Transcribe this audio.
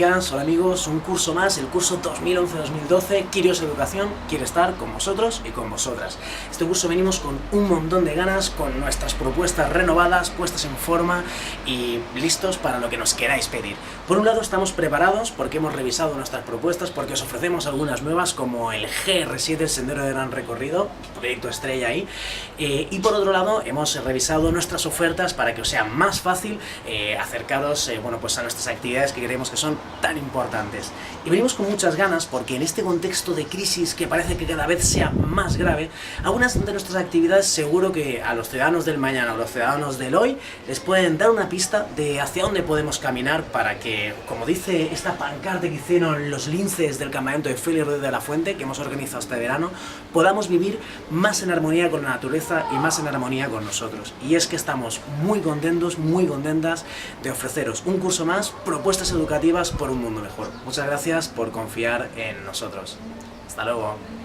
amigas, hola amigos, un curso más, el curso 2011-2012, Quirios Educación quiere estar con vosotros y con vosotras. Este curso venimos con un montón de ganas, con nuestras propuestas renovadas, puestas en forma y listos para lo que nos queráis pedir. Por un lado estamos preparados porque hemos revisado nuestras propuestas, porque os ofrecemos algunas nuevas como el GR7, el Sendero de Gran Recorrido, proyecto estrella ahí, y por otro lado hemos revisado nuestras ofertas para que os sea más fácil acercaros pues a nuestras actividades que creemos que son tan importantes. Y venimos con muchas ganas porque en este contexto de crisis que parece que cada vez sea más grave, algunas de nuestras actividades seguro que a los ciudadanos del mañana o los ciudadanos del hoy les pueden dar una pista de hacia dónde podemos caminar para que, como dice esta pancarta que hicieron los linces del campamento de Félix Rodríguez de la Fuente que hemos organizado este verano, podamos vivir más en armonía con la naturaleza y más en armonía con nosotros. Y es que estamos muy contentos, muy contentas de ofreceros un curso más, propuestas educativas por un mundo mejor. Muchas gracias por confiar en nosotros. Hasta luego.